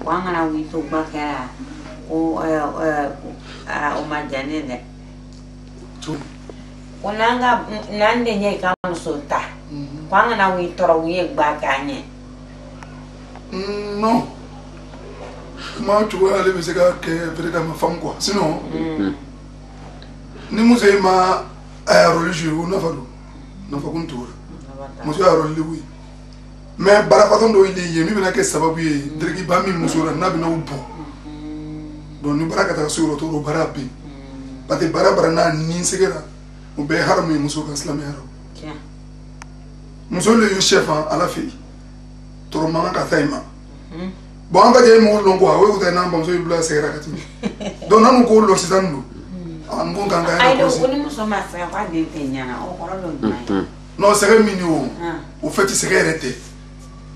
Kwangana wito bakara o majane de. Kunanga nande nye kama sulta. Kwangana wito rawiye bakanye. Non. Comment tu vois aller me dire que peut-être ma femme quoi. Sinon, ni musée ma religieux ou n'a pas tour. Monsieur a religieux oui. Mais barafaton do il y a mi bena ke sababu ye dirigi ba mi musura na bena ubo. Don ni baraka ta suro to ro barabi. Pate barabara na ni segera. O be harami musuka islam yaro. Tiens. Muso le chef à la fille. Toro manga ka taima. Bon anga je mo longo awe ko ta na ba muso ibla segera ka timi. Don na ko lo sitanu. An ko ganga ya. Ai do ko ni muso ma fa kwa de tenyana o ko lo. Non, c'est mignon. Au fait, c'est arrêté.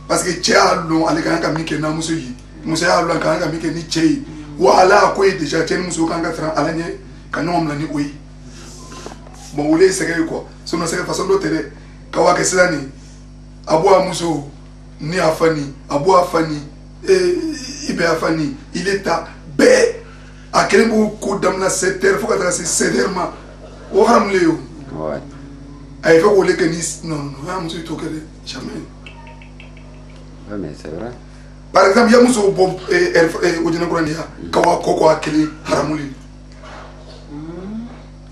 Parce que tu as l'eau, allez, quand on a mis que nous sommes Musa ya blanc quand on a mis que ni chei. Voilà, quoi, déjà, tu as nous sommes quand on a allé, quand on a mis oui. Bon, vous voulez, c'est quoi? C'est une façon de te dire, quand on a que ni Aboua Mousso, ni Afani, Aboua Afani, Ibe Afani, il est à B. À quel moment d'amna 7 heures, il faut que tu aies 7 heures. Au Ramléo. Ouais. Il faut que les non, non, jamais. Ouais, mais c'est vrai. Par exemple, il y a Mousso Bob et Odina Grandia, Kawa Koko Akeli, Haramuli.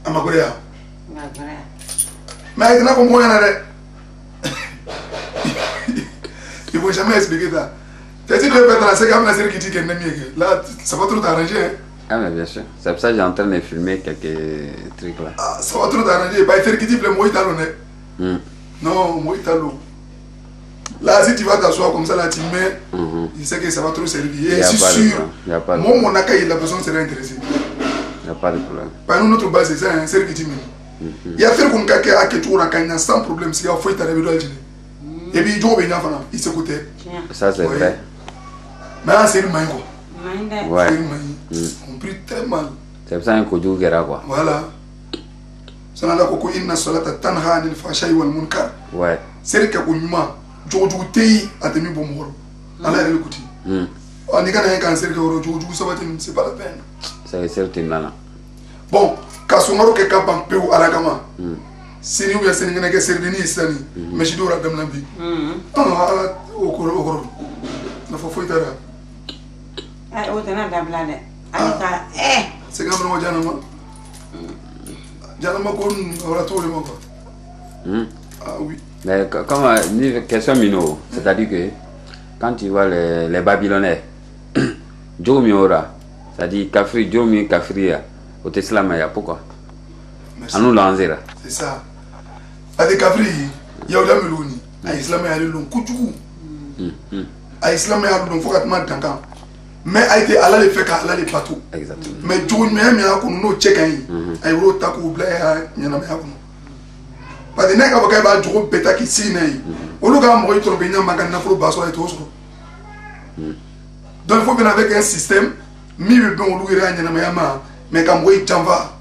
Amagoria. Mais il n'y a pas moyen de. Il ne faut jamais expliquer ça. Tu sais, tu peux faire la série qui dit qu'elle n'est mieux. Là, ça va trop t'arranger. Ah, mais bien sûr. C'est pour ça que j'ai en train de filmer quelques trucs là. Ah, ça va trop t'arranger. Bah, il fait qu'il dit le mot italien. Non, mot italien. Là, si tu vas t'asseoir comme ça, là, tu mets, il sait que ça va trop servir. Et c'est sûr, moi, mon accueil, la personne sera intéressée. Il n'y a pas de problème. Par notre base, c'est ça, c'est ce qui dit. Il y a fait comme quelqu'un a quelque chose sans problème, s'il y a fait ta réveil. Et puis, il s'écoutait. Ça, c'est vrai. Mais là, c'est une main, quoi. Ouais. On prie très mal. C'est pour ça un coup de quoi. Voilà. Ça n'a pas beaucoup inna salata tanha anil fahsha'i wal munkar. Ouais. C'est que qu'on yuma jojo tei atemi bomoro. Allah le kuti. On est quand un cancer que jojo sabati c'est pas la peine. C'est certain là. Bon, kasumaro ke kabam peu alagama. Sini ou bien sini ngene ke serdini isani. Mais je dois radam nabi. Ah, okoro. Na fofo itara. Ai o tana da blade. Alika c'est quand même Janama. Janama qu'on aura tout le monde. Ah oui. Mais comme une question minot, c'est-à-dire que quand tu vois les Babylonais, Jomiora, c'est-à-dire Kafri, Jomi Kafria, au Teslamaya, pourquoi? À nous l'anzera. C'est ça. Avec Kafri, il y a eu la Melouni. À Islam, il y a eu le Koutou. À Islam, il y a eu le Foucatement Tankan. Mais a été à la fait qu'à la partout. Exactement. Mais tout le monde a qu'on nous check un. Aïe ro takou blaya nyana me hakuno. Parce que n'est qu'à bakay ba jogo beta qui sinay. Olu ga mo yitro be nyamba kan na fro baso ay tosro. Donc il faut bien avec un système mi be bon olu ira nyana me ama mais kam boy tamba.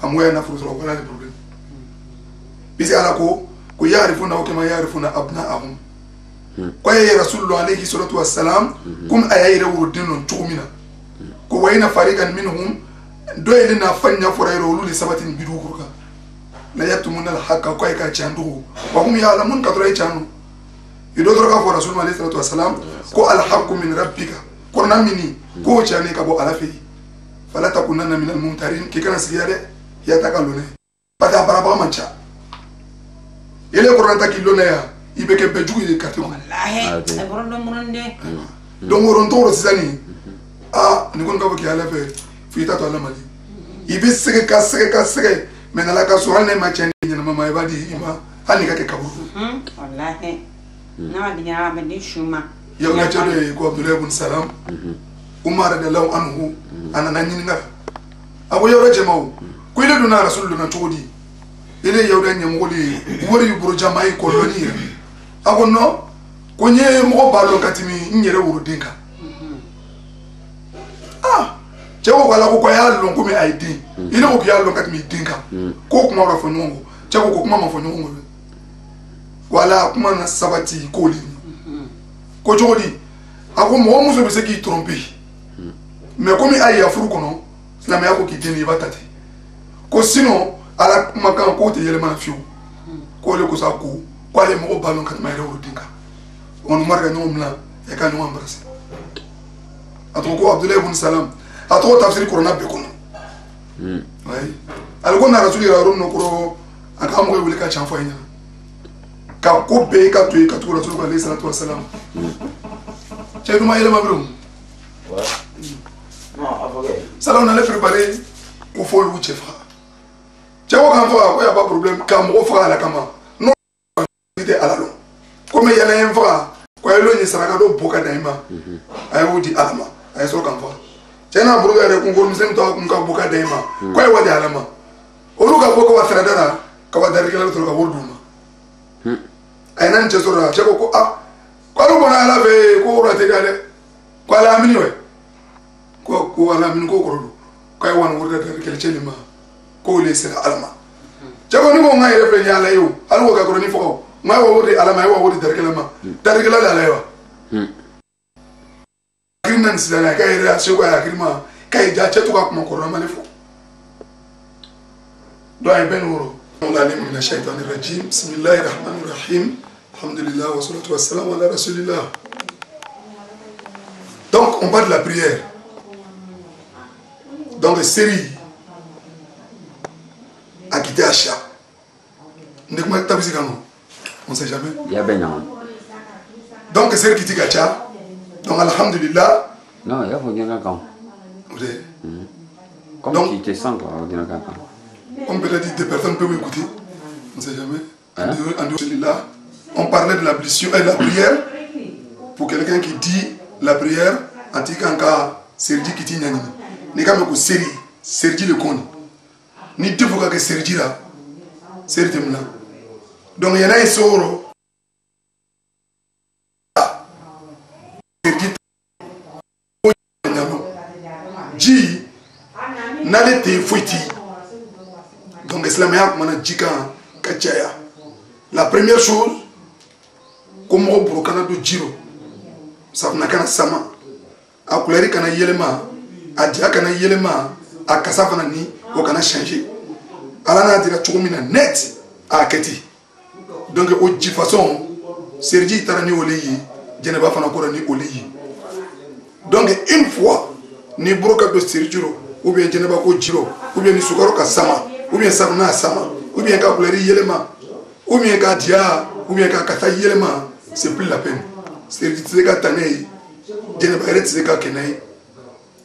Kam boy na fro so voilà le problème. Bisi ala ko yarifuna o kema yarifuna abna'ahum. Kwa ya Rasulullah alayhi salatu wassalam kum ayayira wurudin non tuumina ko wayna fariqan minhum doyle na fanya furayro luli sabatin bidu kurka la yatumuna al-haqqa ko ka chandu wa hum ya'lamun kadra chanu ido droga fo Rasulullah alayhi salatu wassalam ko al-haqqu min rabbika korna mini ko chani ka bo alafi fala takunanna min al-mumtarin ki kana siyade ya takalune pada baraba mancha ile korna takilone ya ibe ke bejugu de kato wallahi e boron do munande donc on toro sisani ah ni kon ka boki ala fe fita to ala mali ibe sege ka mais na la ka so ne ma chen ni mama e badi ima hani ka ke kaburu wallahi na wa dinya ba ni shuma yo na chado ko Abdullah ibn Salam Umar radiyallahu anhu ana nan ni nga abo yo raje mawo ko ile duna rasulullah na chodi ile yawda nyamoli wori buru jamai koloni agono konye mo balo katimi nyere wuru dinka ah chewo wala ko ya longo me ID ile ko ya longo katimi dinka ko kuma ro fonongo chewo ko kuma mafonyongo wala kuma na sabati koli ko jodi ako mo muso be se ki tromper mais comme il y a furu kono la meya ko ki teni va tati ko sinon ala makan ko te yele man fiu ko le ko sa ko ale mo balon kat mayre wuro dinka on marga nyom la e ka nyom embrasser ato ko Abdullah ibn Salam ato tafsir Qur'an be kono oui algo na rasuli rarum no ko aka mo wele ka chanfo nya ka ko be ka tu rasul alayhi salatu wassalam cheikh ma yele mabrum ouais non après ça on allait préparer pour faut le chefa cheikh kan fo ko ya pas problème ka mo fera la kama non ite alalo comme yana en fera ko elo ni saraka do boka daima ay wodi alama ay so kan fo chena buruga re ko ngol msem to ko ka boka daima ko ay wadi alama olu ka boka wa tradara ka wa darikela to ka worduma ay nan che sura che ko ko lu bona ala be ko rate gale ko ala mini we ko ala mini ko ko ko ay wan wurda darikela chelima ko le sira alama che ko ni ko ngai re nya la yo alu ka ko ni fo ma wa wurdi alama wa wurdi darikela ma darikela la yo nan sila ka ira se ko ya kirma kay ja che to ka ko ma le fo do ay ben wuro العليم من الشيطان الرجيم بسم الله الرحمن الرحيم الحمد لله والصلاة والسلام على رسول الله. Donc on parle de la prière. Donc les séries à quitter Acha. On ne sait jamais. Donc c'est qui dit Acha. Donc alhamdulillah. Non, il y a pas de quand. Comme tu te sens quoi, on peut dire des personnes peuvent écouter, on ne sait jamais. Hein? On parlait de l'ablution et la prière. Pour quelqu'un qui dit la prière, en tout cas, c'est dit qui dit n'y ni quand même série, c'est dit le con. Ni deux fois que c'est dit là, c'est dit là. Donc il y en a un soro. Ji, n'allez te fouetter. Donc la première chose, comme on peut faire giro, ça n'a qu'un sama, à couleur kana yelema, à dia kana yelema, à kasafana ni, au kana changer. Alana dira chumina net à keti. Donc au de façon, Sergi tarani oleyi, Geneva fana korani oleyi. Donc une fois, ni broka de Sergio, ou bien Geneva ko giro, ou bien ni sukaro ka sama. Ou bien savna sama, ou bien ka couleur yelema, ou bien ka dia, ou bien ka kata yelema, c'est plus la peine. C'est dit que tanei,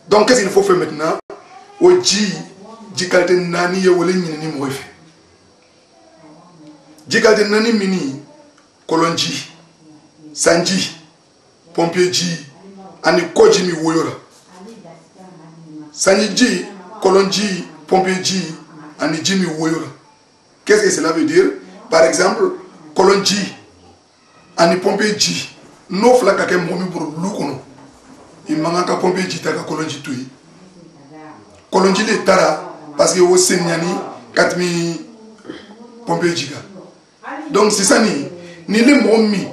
donc qu'est-ce qu'il faut faire maintenant? Oji, jikalte nani ye wole ni moefe. Jikalte nani mini, kolonji, sanji, pompier ji, ani koji mi woyora. Sanji ji, kolonji, pompier ji. Qu'est-ce que cela veut dire? Par exemple, Kolonji, ani pompier ji, no flaka ke momi pour lukono. Il manque un pompier ji taka Kolonji tui. Kolonji le tara parce que au senyani katmi pompier jiga. Donc c'est ça ni le momi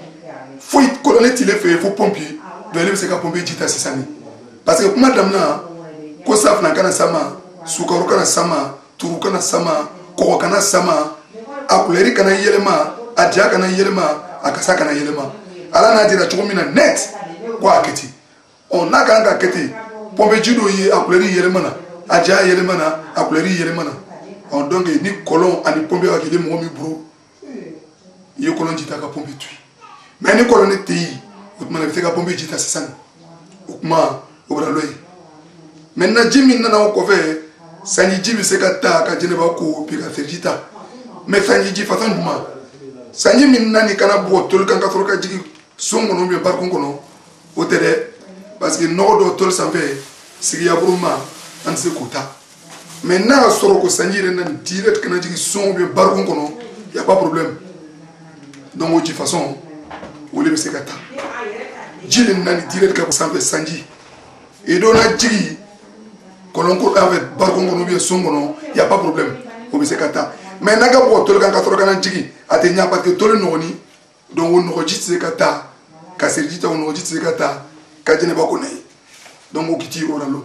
faut colonel il fait faut pompier. Donc il c'est ka pompier ji ta c'est ça ni. Parce que madame na ko saf na kana sama, sukaru kana sama. Turukana sama, kokana sama, akuleri kana yelema, adja kana yelema, akasa kana yelema. Ala na dira chomina net kwa aketi. On a kanga aketi. Pombe judo ye akuleri yelema na, adja yelema na, akuleri yelema na. On donc ni kolon ani pombe akide momi bro. Yo kolon jita ka pombe tui. Mais ni kolon eti, utma na biteka pombe jita sesani. Ukma obraloy. Maintenant jimi na na okove sanji bi se ka ta ka jene ba ko pi ka ferjita mais sanji ji façon duma sanji min nani kana bo tol kan ka foro ka jigi songo no bi par kon kono o tere parce que no do tol sa fait sigi ya bruma an se kota mais na soro ko sanji ren nan direct kana jigi songo bi par kon kono y a pas problème donc o ji façon o le bi se ka ta jilin nani direct ka ko sa fait sanji et do na jigi kolonko avec barkongo no bien songono y a pas problème o be se kata mais naga bo tol kan ka toro kan jigi atenya parce que tol no ni donc on no jitse kata ka serjita on no jitse kata ka jene ba ko nay donc o kiti o ralo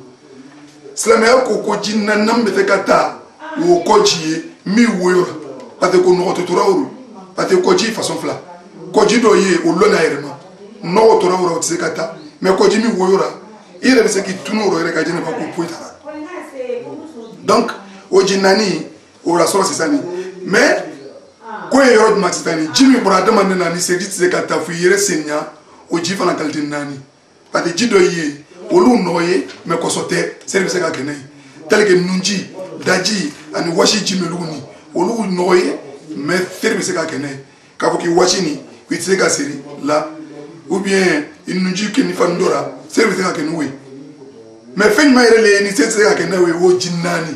silamɛya ko ko jinna nan bɛ ka taa o kɔji ye min woyora parce que ko nɔgɔ tora o parce que kɔji façon fila kɔji dɔ ye o lɔn n'a yɛrɛ ma nɔgɔ tora o tɛ se ka taa mais kɔji min woyora i yɛrɛ bɛ se k'i tunu o yɛrɛ ka jɛnɛ ba ko poyi t'a la donc o jinnani o la sɔrɔ sisan nin mais ko ye yɔrɔ jumɛn sisan nin ji min bɔra adamaden na ni sedi tɛ se ka taa fo i yɛrɛ seniya o ji fana qualité naani parce que ji dɔ ye olu nɔgɔ ye mais kɔsɔ tɛ seri bɛ se ka kɛ n'a ye tel que nunji daji ani wasi ji melugu ni olu nɔgɔ ye mais seri bɛ se ka kɛ n'a ye k'a fɔ k'i wasi ni i tɛ se ka seri la ou bien i nunji kɛ ni fani dɔ la seri bɛ se ka kɛ n'o ye mais fɛn jumɛn yɛrɛ le ye ni seri tɛ se ka kɛ n'o ye o ji naani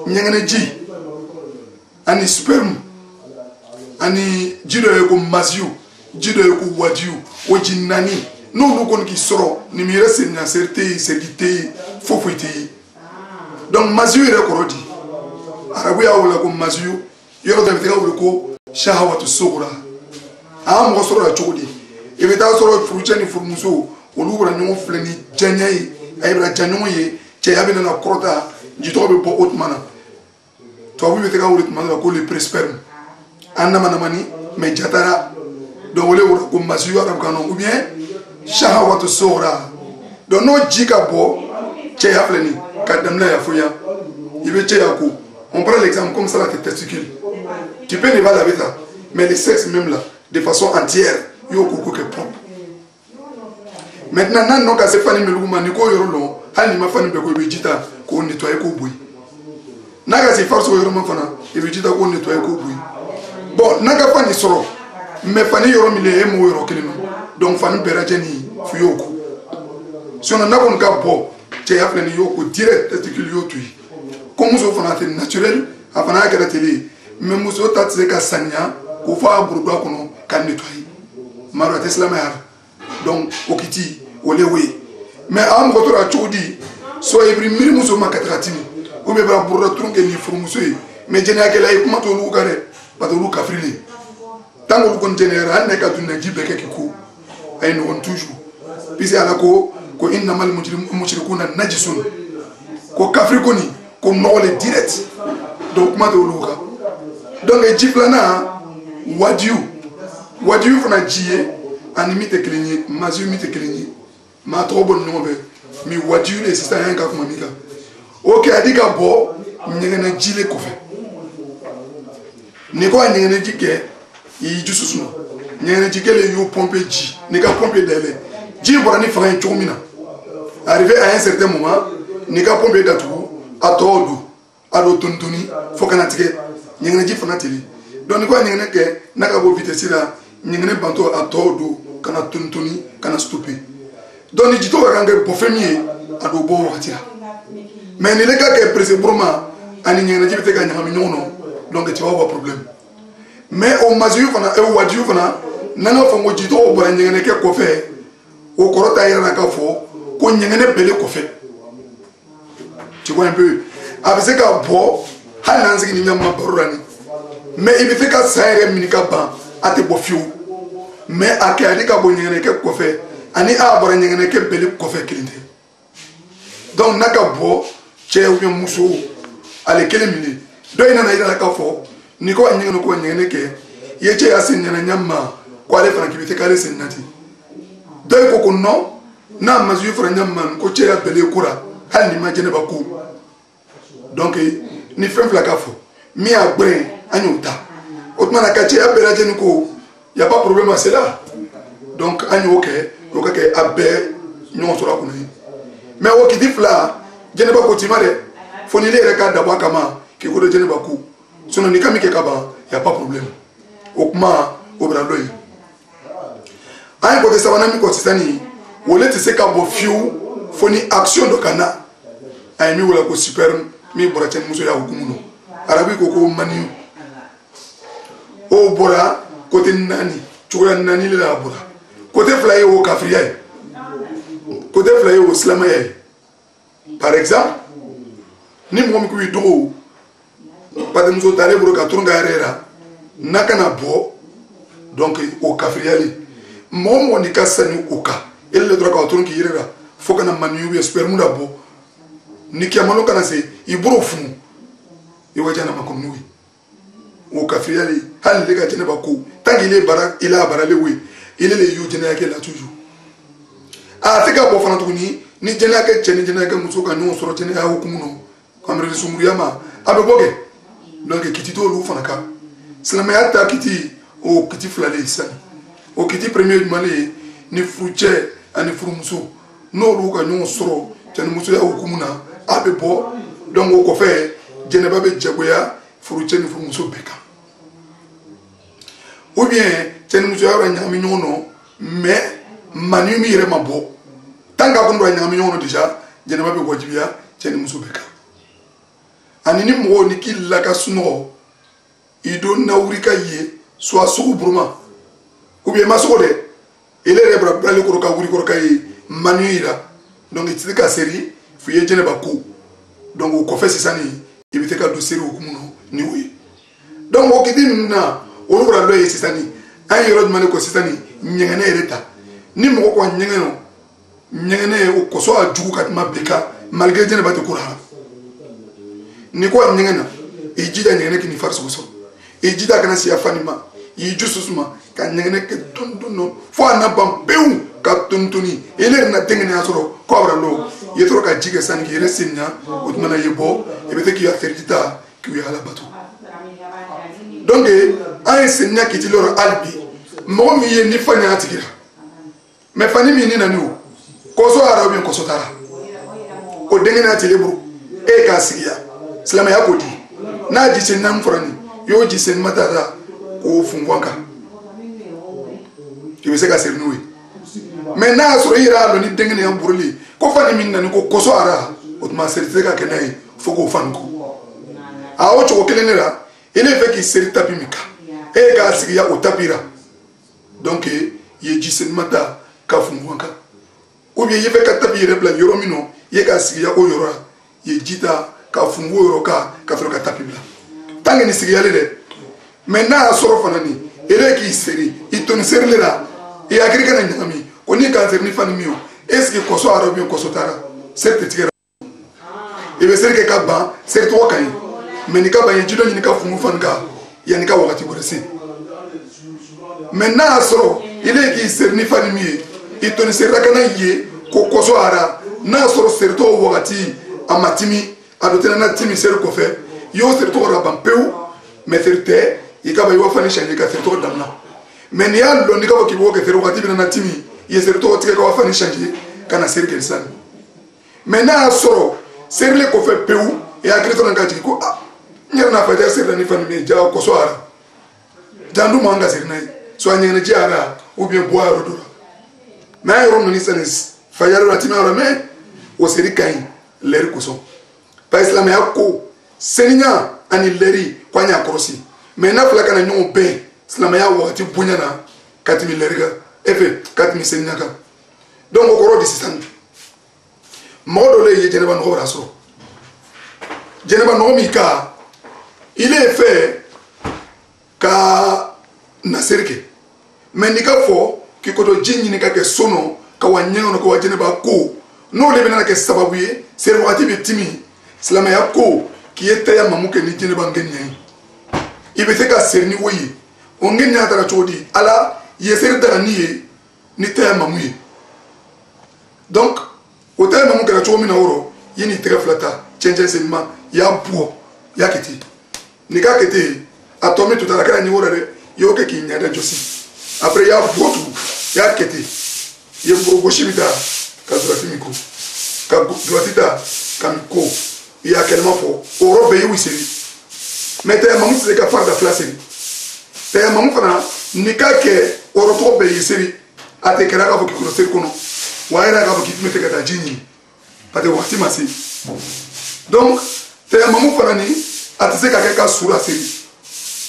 ɲɛgɛnɛ ji ani sperme ani ji dɔ ye ko masiyu ji dɔ ye ko wadiyu o ji naani n'olu kɔni k'i sɔrɔ nin mi yɛrɛ seniya seri tɛ yen seri tɛ yen foyi foyi tɛ yen donc masiyu yɛrɛ kɔrɔ di arabu y'a wele ko masiyu yɔrɔ dɔ bɛ se ka wele ko shahawatu sugura a y'a mɔgɔ sɔrɔ la cogo di i bɛ taa sɔrɔ furucɛ ni furumuso olu bɛna ɲɔgɔn filɛ ni diyaɲɛ ye a ye bɛna diya ɲɔgɔn ye cɛya bɛ nana kɔrɔta jitɔgɔ bɛ bɔ o tuma na tubabu bɛ se ka wele tuma dɔ la ko le presperme an namanamani mais jatara donc wele wele ko masiyu arabukan na ou bien shahawatu sugura donc n'o ji ka bɔ cɛya filɛ nin ka daminɛ ya fo yan i bɛ cɛya ko on prend l'exemple comme ça là tes testicules tu peux ne pas laver ça mais le sexe même là de façon entière yo ko que propre maintenant nan no ka se fani melugu ma ni ko yoro lo hali ma fani be ko be jita ko nettoyer ko boy na ka se farso yoro ma fana e be jita ko nettoyer ko boy bon na ka fani soro mais fani yoro mi le e mo yoro kelino donc fani berajeni fu yoko sona na ko ka bo cɛ ya filɛ ni y'o ko direct testicule y'o to yen ko muso fana tɛ naturel a fana y'a kɛra tele ye mais muso ta tɛ se ka saniya k'o fɔ a burudo a kɔnɔ ka nettoyer maa dɔ a tɛ silamɛya la donc o kiti o le we mais a mɔgɔ tora cogo di so i bɛ miiri muso ma ka taga tini ou bien bara burudo turun kɛ ni furumuso ye mais jɛnɛyakɛla ye kuma to olu kan dɛ parce que olu kafiri le tant que olu kɔni jɛnɛyara hali n'a ka dunna ji bɛɛ kɛ k'i ko a ye ɲɔgɔn toujours puisque ala ko innamal mushrikuna najisun ko kafiri koni ko nɔgɔle direct donc kuma tɛ olu kan donc ji filanan wadiyu fana ji ye ani min tɛ kelen ye masiyu min tɛ kelen ye maa tɔgɔ bɔ ni ɲɔgɔn fɛ mais wadiyu de sisan an ka kuma min kan o kɛ a di ka bɔ ɲɛgɛnɛ jile kɔfɛ n'i ko a ɲɛgɛnɛ ji kɛ i y'i dusu suma ɲɛgɛnɛ ji kɛlen y'o pompe ji n'i ka pompe dayɛlɛ ji bɔra ni fanga ye cogo min na arrivé à un certain moment n'i ka pompe datugu a tɔw don a don tonitoni fo kana tigɛ ɲɛgɛnɛ ji fana teli donc n'i ko a ɲɛgɛnɛ kɛ n'a ka bɔ vitesse la ɲɛgɛnɛ bantɔ a tɔw don kana tonitoni kana stopper donc ni jitɔ ka kan kɛ bɔ fɛn min ye a don bɔ wagati la mais ni ne ka kɛ pressé buruma ani ɲɛgɛnɛ ji bɛ se ka ɲagami ɲɔgɔn na donc tu vas avoir problème mais o masiyu fana o wadiyu fana n'an ka fɔ ko jitɔ bɔra ɲɛgɛnɛ kɛ kɔfɛ o kɔrɔ t'a yɛrɛ la k'a fɔ ko ɲɛgɛnɛ bɛlen kɔfɛ tu vois un peu a bɛ se ka bɔ hali n'an sigi ni ɲɛma baro la ni mais i bɛ se ka san yɛrɛ mini ka ban a tɛ bɔ fiyewu mais a kɛ ale ka bɔ ɲɛgɛnɛ kɛ kɔfɛ ani a bɔra ɲɛgɛnɛ kɛ bɛlen kɔfɛ kelen tɛ donc n'a ka bɔ cɛ ou bien muso ale kelen min ye dɔ in nana yira la k'a fɔ n'i ko a ɲɛgɛnɛ ko ɲɛgɛnɛ kɛ i ye cɛ y'a se ɲɛna ɲama ko ale fana k'i bɛ se k'ale se nati dɔw ko ko non n'a masiyu fara ɲama ko cɛ y'a bɛlen ko la hali ni ma jɛnɛba ko donc ni fɛn fila k'a fɔ min y'a gbɛrɛn an y'o ta o tuma na ka cɛya bɛɛ lajɛlen ko y a pas problème à cela donc an y'o kɛ o ka kɛ a bɛɛ ɲɔgɔn sɔrɔ a kɔnɔ ye mais o kiti fila jɛnɛba ko tima dɛ fo ni ne yɛrɛ k'a dabɔ a kama k'i ko dɔ jɛnɛba ko sinon ni ka min kɛ ka ban y a pas problème o kuma o bɛna dɔ ye an ye kɔkɛ sabanan min kɔ sisan nin wole tɛ se ka bɔ fiyewu fo ni action dɔ ka na a ye min wele ko sperme min bɔra cɛnimusoya hukumu nɔ arabi ko ko maniyu o bɔra côté naani cogoya naani de la bɔra côté fila ye o kafiriya ye côté fila ye o silamɛya ye par exemple ni mɔgɔ min ko i dogo patemuso t'ale bolo ka turu ka yɛrɛ la n'a kana bɔ donc o kafiriyali mɔgɔ mɔgɔ ni ka sani o kan ele le droit ka autour qui ira faut que na manu bi sperme da bo ni kiamalo kana se ibro fumu e wajana makom nuwi o kafriali hal le ga tene ba ko tangile bara ila bara le we ile le yu tene yake la toujours a te ka bo fana to ni tene yake tene yake muso ka no soro tene ya hukumu no kamre sumuriyama abe boge donc kitito lu fana ka silama ya ta kiti o kiti flale san o kiti premier mali ni fruche ani frumuso no lu ka no soro tene muso ya hukumu na abe bo donc o ko fe jeneba be jagoya fruche ni frumuso beka ou bien tene muso ya ra nyami nyono mais manu mi yere mabo tanga ko ndo nyami nyono déjà jeneba be wajibia tene muso beka anini mo ni kila ka suno ido naurika ye so asuku bruma ou bien masoko de ele rebra brale ko ka wuri ko ka ye manuira donc itite ka série fuye jene ba ko donc ko fait ça ni ibite ka do série ko muno ni oui donc o kidi na o lura lo ye sisani ay yoro mane ko sisani nyengene ereta ni mo ko nyengene o ko so ajuku ka ma beka malgré jene ba te ko ni ko nyengena e jida nyengene ki ni farso so e jida kana si afanima e jususuma ka nyengene ke tunduno fo na bambeu ka tuntuni ele na tengene asoro ko abra lo yetro ka jige san ki resinya utmana yebo e bete ki afertita ki wi ala batu donc ay senya ki tiloro albi mo mi ye ni fanya atikira me fani mi ni na ni ko so ara bi ko so tara o dengene atelebru e ka sigia silama ya kodi na jisen nan forani yo jisen matata ko fungwanka ki wese ka sernuwe mais na so ira lo ni dengene ya buruli ko fani min nan ko koso ara otma serite ka kenai foko fanko a o choko kelenera ele fe ki serita pimika e ka sigia o tapira donc ye jisen mata ka fungwanka ou bien ye fe ka tapira bla yoromino ye ka sigia o yora ye jita ka fungu yoro ka fero ka tapibla tangi ni sigiyale de maintenant soro fanani ele ki seri itoni serle la e agrika na nyami oni ka serni fani mio est-ce que koso arabien koso tara certes tigera e be serke ka ba certes to kai mais ni ka ba yido ni ka fungu fanka ya ni ka wakati borese maintenant soro ele ki serni fani mie itoni serra kana ye ko koso ara na soro serto wakati amatimi adotena na timi ser ko fe yo ser to raban peu mais ferte e ka ba yo fani changer ka ser to damna mais ni allo ni ka ko kibo ke fero kati na timi ye ser to tike ka fani changer kana ser kel san mais na soro ser le ko fe peu e agrito na ka ko nyar na fa ja ser ni fani me ja ko so ara jandu manga ser na so anyene ji ara ou bien boire do mais ro no ni sanis fa ya ro timi ara me o seri kain ler ko so pa islam ya ko seninya ani leri kwanya korosi mais na fla kana nyon be islam ya wati bunya na katimi leriga efe katimi seninya ka donc ko ro disitan modo le ye jeneba no raso jeneba no mi ka il est fait ka na serke mais ni ka fo ki ko do jinni ni ka ke sono ka wanyengo no ko jeneba ko no le bena ke sababu ye ser wati be timi silama ya ko ki yete ya mamuke ni jine bangenya ibe se ka serni woyi ongenya tara chodi ala yeser dara niye ni te ya mamuye donc o te mamuke la chomi na oro yini très flata change seulement ya buo ya kiti ni ka kiti atomi tout ala kana ni oro de yo ke ki nyada josi après ya buo tout ya kiti ye mboro goshibita ka droitimi ko ka droitita kamiko il y a tellement fort Europe est où c'est mais t'es maman c'est qu'à faire de place t'es maman fana ni ka ke Europe est ici à te kera ka faut que c'est kono wa era ka faut que tu me ta jini pas de wati masi donc t'es maman fana ni à te se ka ka sura série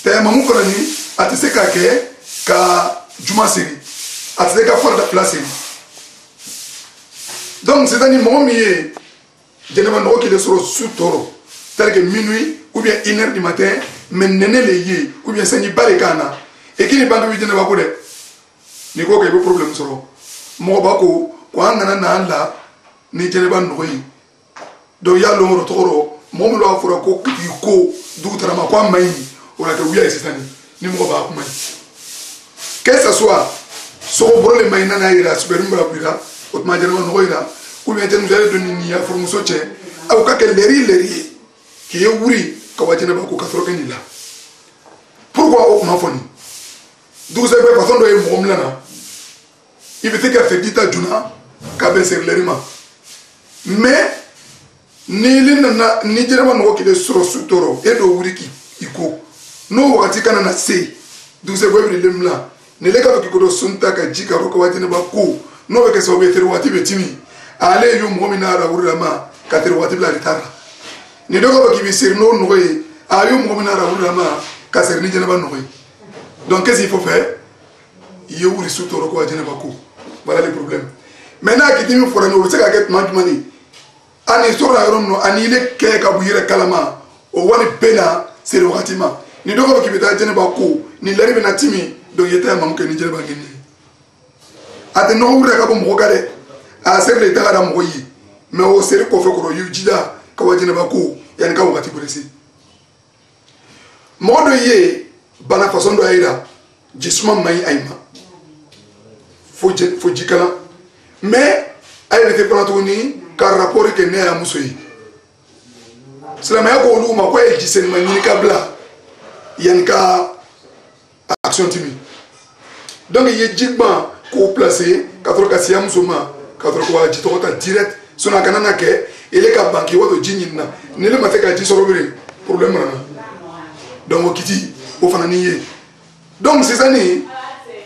t'es maman fana ni à te se ka juma série à te se ka faire de place donc c'est un moment mieux je ne sais pas qui est sur le toro tel que minuit ou bien 1h du matin mais nene le yé ou bien c'est ni barikana et qui n'est pas de ne pas ni ko ke problème soro mo ba ko kwa ngana na alla ni jeneba noyi do ya lo ro toro mom lo afura ko ko du trama kwa mai wala ka wiya sitani ni mo ba ko mai que ça soit so brole mai na ira super mbra bira ot ma jeneba noyi ra ou bien tenu jale do ni ya formuso che au ka ke leri ki ye wuri ka wa jeneba ko ka tro ke ni la pourquoi o ma foni du se be façon do e mo mlana il veut que fait dita juna ka be ser lerima mais ni lina ni jeneba no ki de soro sutoro e do wuri ki iko no wakati kana na sei du se bo bi lemla ne le ka ki ko do sunta ka jika ro ko wa jeneba ko no be ke so be ter wati be timi ale yu mo mina ra wuri ma ka ter wati bla litara ni do ko ki bi ser no no e ayu mo mina ra wuri ma ka ser ni jeneba no e donc qu'est-ce qu'il faut faire il y a wuri sutoro ko wa jeneba ko. Voilà le problème. Maintenant, qui dit que vous savez que Mandumani, en histoire, ani le ke kabuyire kalama, o wani bena c'est le ratima. Ni doko ki beta jene ba ko, ni lari bena timi, do yeta mamuke ni jene ba ngeni. Ate no wure ka bo mo kade, a ser le taga da mo yi. Mais o ser ko fe ko yu jida ka wa jene ba ko, yani ka wakati buresi. Mo do ye bana façon do aida, jisuma mai aima. Faut jikala mais elle était pas toni car rapport que né à musoyi cela m'a ko lu ma ko e jisen ma ni kabla yanka action timi donc il jikba ko placer 4 musoma 4 ko jito ta direct sona kanana ke ele ka banki wato jinyina ne le ma fe ka jisoro bire problème na donc o kiti o fana ni ye donc c'est ça ni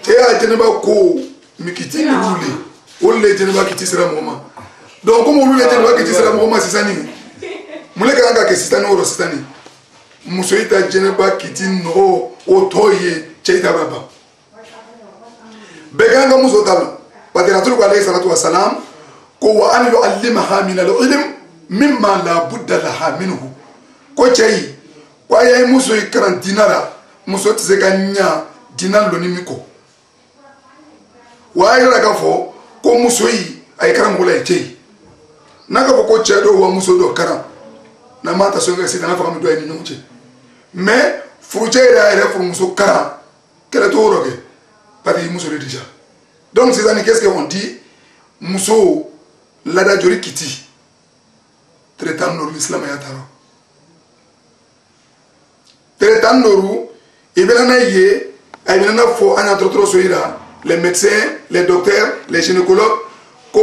te a teneba ko mikiti lule olle jeneba kiti sera moma donc comme lule jeneba kiti sera moma c'est ça ni mule kanga ke sitani oro sitani musoita jeneba kiti no otoye cheita baba beganga musotal padira tulu alayhi salatu wassalam ko wa an yu'allimaha min al-ilm mimma la budda laha minhu ko chei kwa ya muso ikran dinara muso tsekanya dinan lonimiko wa ira ka fo ko muso yi ay karam gola chei naka ko chedo wa muso do karam na mata so nga sita na fa mi do ni nyonche mais frujeira ere pour muso karam kele to roge pati muso le déjà donc ces années qu'est-ce qu'on dit muso lada jori kiti traitant no l'islam ya taro traitant no e belana ye ay belana fo ana trop soira les médecins les docteurs les gynécologues ko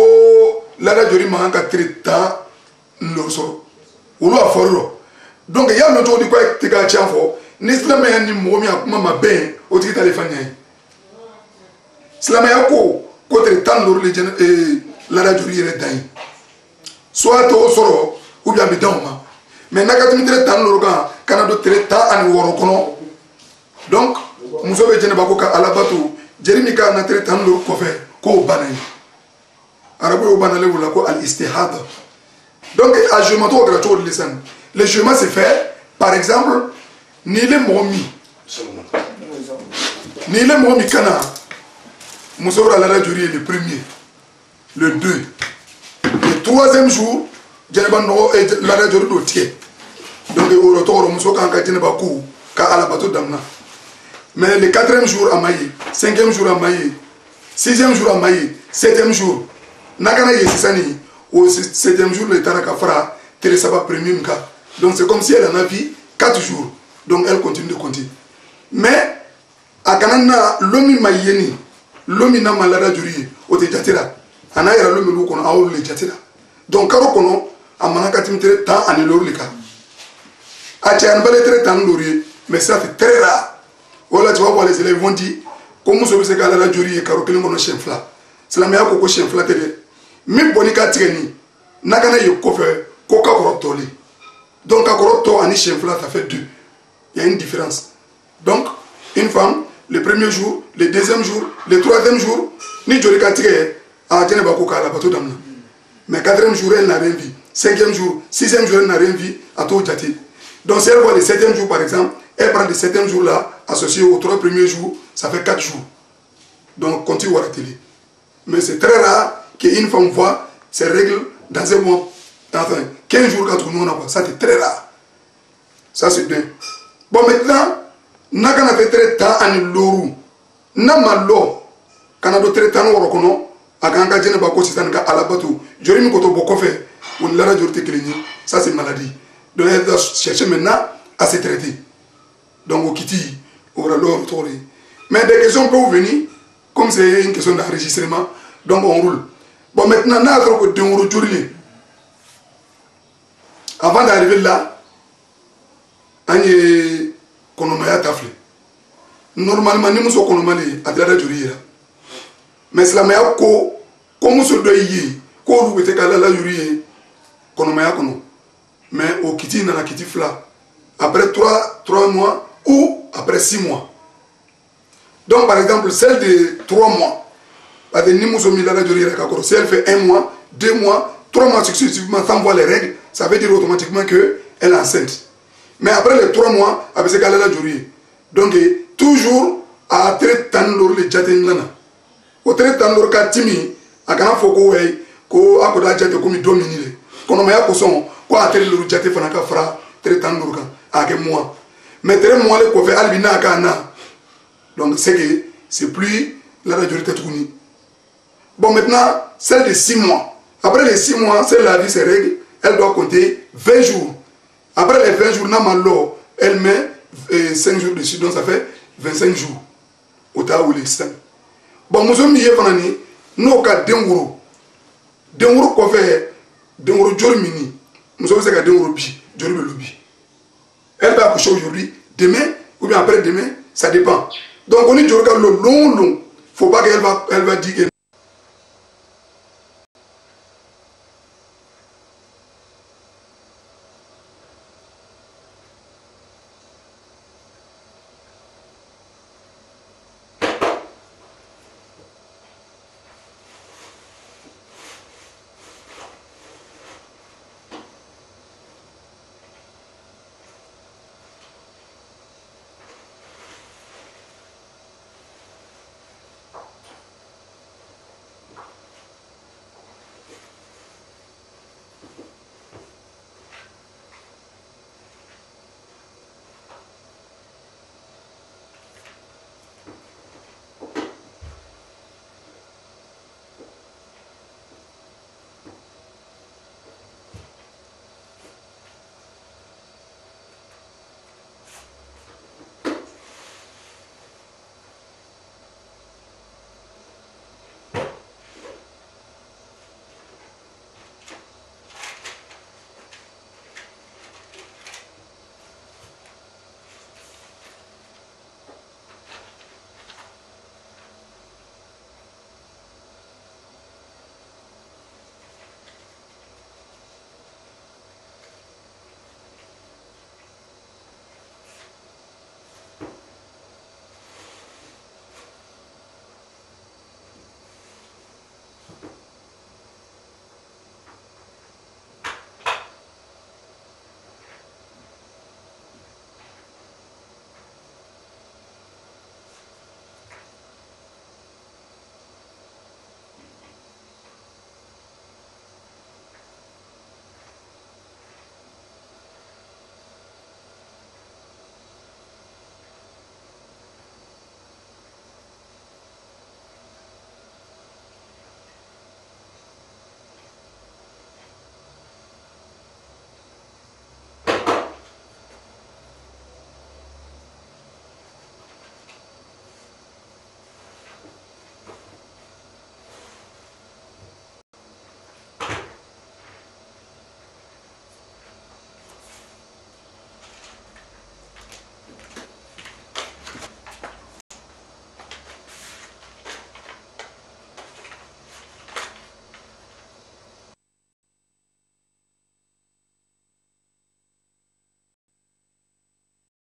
lada jori manga traitant no so ulu aforo donc ya no to di ko tika chanfo ni islam ya ni mo mi akuma mabe o tikita le fanya islam ya ko traitant no le lada jori yere dai soit to soro ou bien bidama mais nakati traitant no ga kana do traitant ani woro kono donc muso be jene bako ka alabatu jerimi ka na traitant no ko fe ko banay arabu banale wala ko al istihada donc a jugement to gratuit de lisan le jugement c'est fait par exemple ni le momi kana muso ra la jori le premier le 2 le 3e jour jeneba no e la radio do tie donc o retour muso kan ka jeneba ku ka ala bato damna mais le 4e jour amayi 5e jour amayi 6e jour amayi 7e jour nakana yesisani au 7e jour le taraka fara teresaba premium ka donc c'est comme si elle en a vu 4 jours donc elle continue de compter mais akanana lomi mayeni lomi na malara juri o te jatira ana yara lomi lu kono awul le jatira donc karo kono amana katimtere temps ani lorlika a tian baletre temps lori mais ça c'est très rare voilà tu vois les élèves vont dire comme so se kala la juri karo kelen kono chefla cela me ko chefla tede mi bonika tigeni nakana yo ko fe ko ka korotoli donc ka koroto ani chefla ça fait 2 il y a une différence donc une femme le premier jour le deuxième jour le troisième jour ni jori ka tige a jene ba ko kala bato damna mais 4e jour elle n'a rien vu 5e jour 6e jour elle n'a rien vu à tout jati donc si elle voit le 7e jour par exemple elle prend le 7e jour là associé aux 3 premiers jours ça fait 4 jours donc continue à la télé mais c'est très rare qu'une femme voit ses règles dans un mois. Enfin, 15 jours quand on a quoi. Ça, c'est très rare. Ça, c'est bien. Bon, maintenant, n'a qu'à fait très temps à l'eau. N'a mal l'eau. Quand on a très temps, on reconnaît. À quand on a dit que à la bateau. Je vais me dire que on l'a dit que ça, c'est maladie. Donc, elle doit chercher maintenant à se traiter. Donc, au Kitty, au Ralor, mais des questions peuvent venir, comme c'est une question d'enregistrement, donc on roule. Bon, maintenant, on a un avant d'arriver là, on est konomaya tafle. Normalement, nous sommes konomali à la jury. Mais c'est la meilleure ko, comme se doit y ko vous êtes à la jury, konomaya kono. Mais au Kitty, dans la Kitty fla, après 3 mois ou après 6 mois. Donc, par exemple, celle de 3 mois, si elle fait 1 mois, 2 mois, 3 mois successivement sans voir les règles, ça veut dire automatiquement qu'elle est enceinte. Mais après les 3 mois, elle peut la jury. Donc, toujours à traitant le jatin lana. Au traitant le katimi, à quand faut qu'on a déjà comme dominé. Qu'on a meilleur son, quoi à le jatin fanaka fra, traitant le kan, à quel mois. Mais très moi le couvert albina kana. Donc, c'est plus la majorité de Kouni. Bon, maintenant, celle de 6 mois. Après les 6 mois, celle la vie ses règles, elle doit compter 20 jours. Après les 20 jours, elle met 5 jours dessus, donc ça fait 25 jours. Au tas où les 5. Bon, nous sommes mis à nous cas d'Engouro. D'Engouro, quoi faire D'Engouro, Jormini. Nous sommes à D'Engouro, Jormini. Elle va accoucher aujourd'hui, demain, ou bien après-demain, ça dépend. Donc on est du regard long. Faut pas qu'elle va dire que